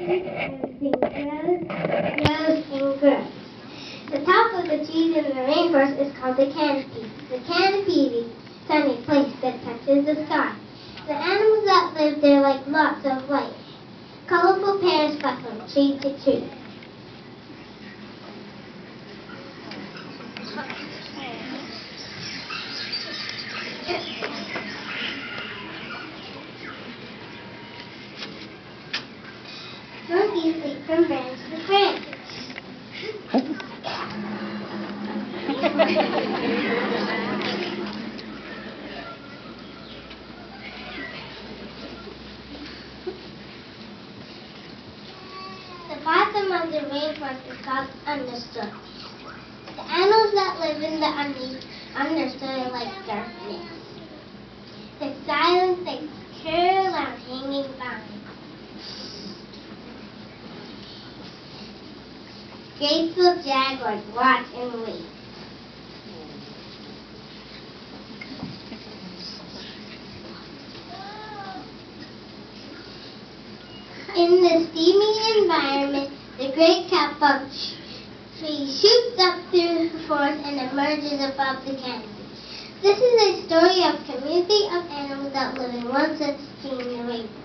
everything grows and grows. The top of the trees in the rainforest is called the canopy. The canopy is a sunny place that touches the sky. The animals that live there like lots of light. Colorful parents fly from tree to tree. Monkeys leap from branch to branch. The bottom of the rainforest is called understory. The animals that live in the understory are like darkness. The silence they curl on hanging vines. Graceful jaguars watch and wait. In the steamy environment, the great Kapok tree shoots up through the forest and emerges above the canopy. This is a story of a community of animals that live in one such tree in the rainforest.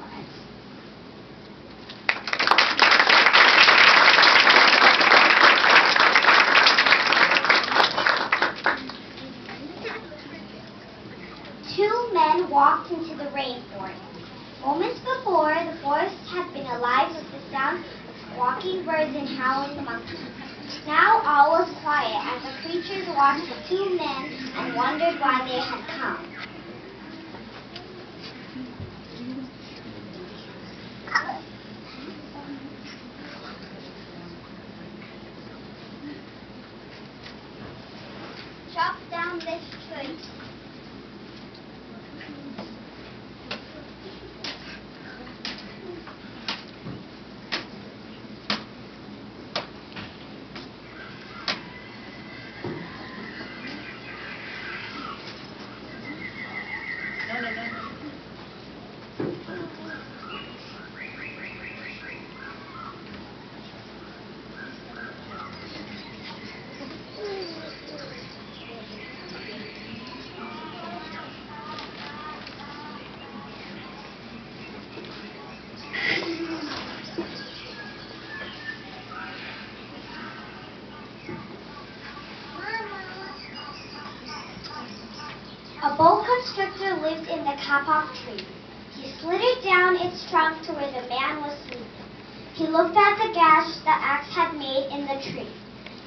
Two men walked into the rainforest. Moments before, the forest had been alive with the sound of squawking birds and howling monkeys. Now all was quiet as the creatures watched the two men and wondered why they had come. Chop down this tree. A boa constrictor lived in the kapok tree. He slithered down its trunk to where the man was sleeping. He looked at the gash the axe had made in the tree.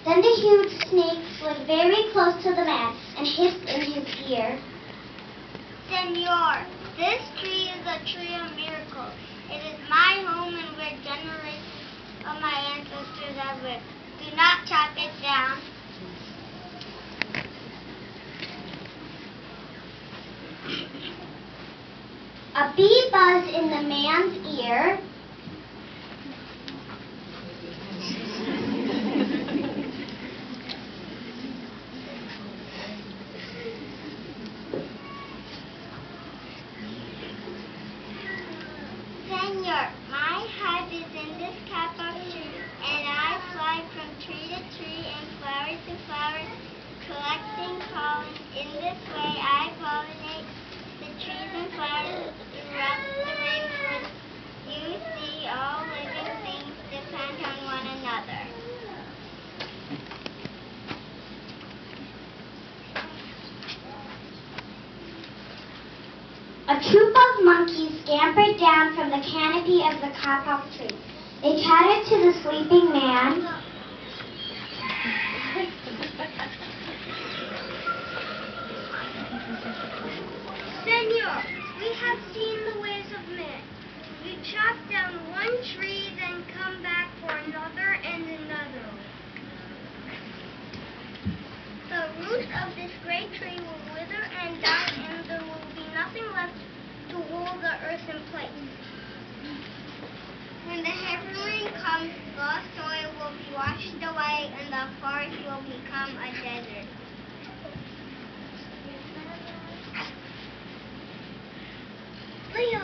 Then the huge snake slid very close to the man and hissed in his ear. Senor, this tree is a tree of miracles. It is my home and where generations of my ancestors have lived. Do not chop it down. A bee buzzed in the man's ear. Senor, my hive is in this kapok tree, and I fly from tree to tree and flower to flower, collecting pollen. In this way, I pollinate the trees and flowers throughout the rainforest. You see, all living things depend on one another. A troop of monkeys scampered down from the canopy of the kapok tree. They chattered to the sleeping man. Senor, we have seen the ways of men. We chop down one tree, then come back for another and another. The roots of this great tree will wither and die, and there will be nothing left to hold the earth in place. When the heavy rain comes, the soil will be washed away, and the forest will become a desert. Leo!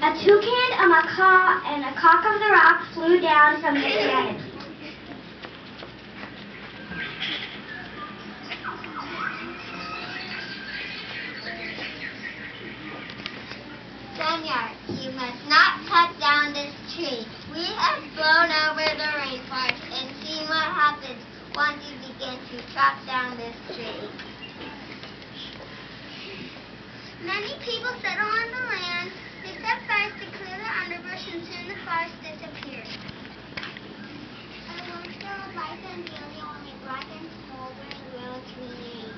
A toucan, a macaw, and a cock of the rock flew down from the canopy. Senor, you must not cut down this tree. We have blown over the rainforest and seen what happens once you begin to chop down this tree. Many people settle on the land. They set fires to clear the underbrush and soon the forest disappears. A monster of life and beauty only black and smoldering will remain.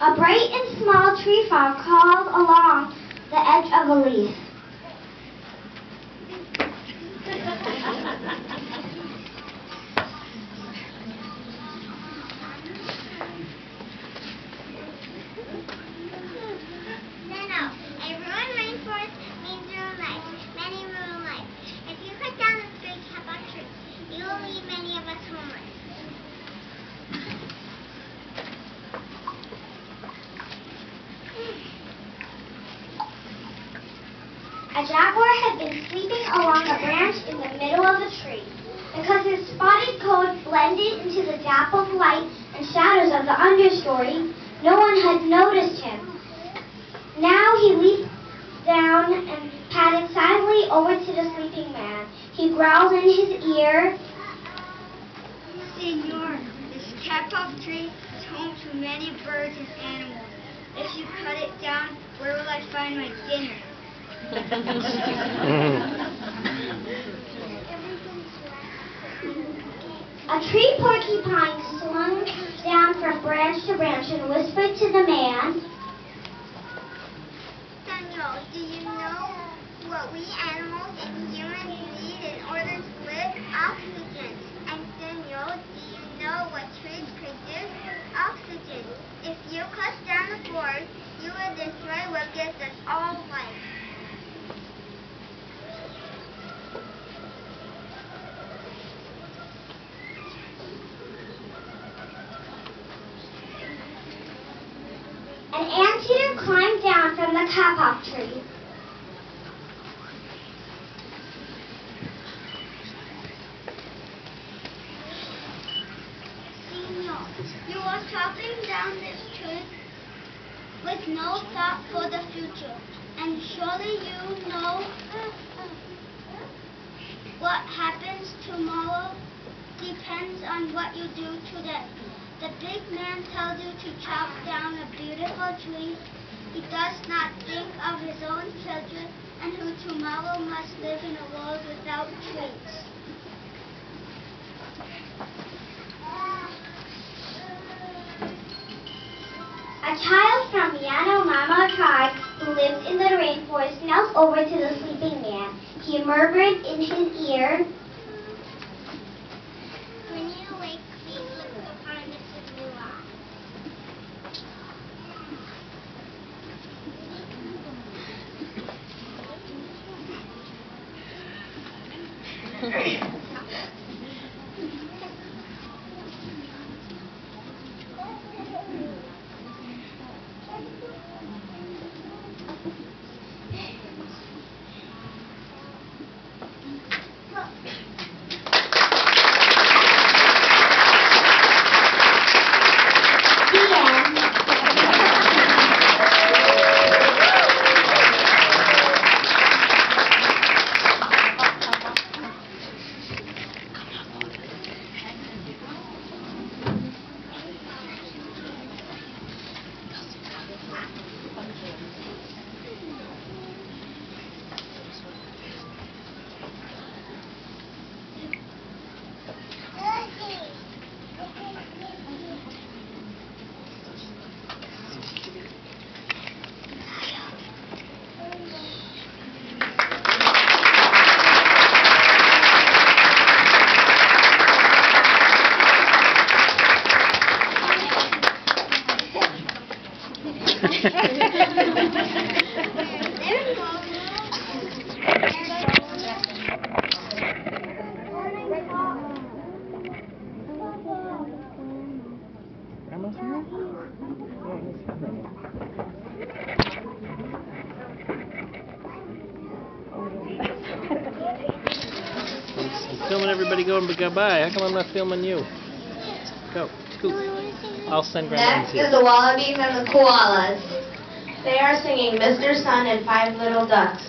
A bright and small tree frog crawled along the edge of a leaf. A jaguar had been sleeping along a branch in the middle of the tree. Because his spotted coat blended into the dappled light and shadows of the understory, no one had noticed him. Now he leaped down and padded silently over to the sleeping man. He growled in his ear, Senor, this kapok tree is home to many birds and animals. If you cut it down, where will I find my dinner? A tree porcupine swung down from branch to branch and whispered to the man, Senor, do you know what we animals and humans need in order to live? Oxygen. And Senor, do you know what trees produce? Oxygen. If you cut down the forest, you will destroy what gives us all life. An anteater climbed down from the kapok tree. Senor, you are chopping down this tree with no thought for the future. And surely you know what happens tomorrow depends on what you do today. The big man tells you to chop down a beautiful tree. He does not think of his own children and who tomorrow must live in a world without trees. A child from Yanomama tribe who lived in the rainforest knelt over to the sleeping man. He murmured in his ear, When you wake, please look upon Mrs. Lua. filming everybody going goodbye. How come I'm not filming you? Go, scoop. I'll send Grandma Next is the wallabies and the koalas. They are singing Mr. Sun and Five Little Ducks.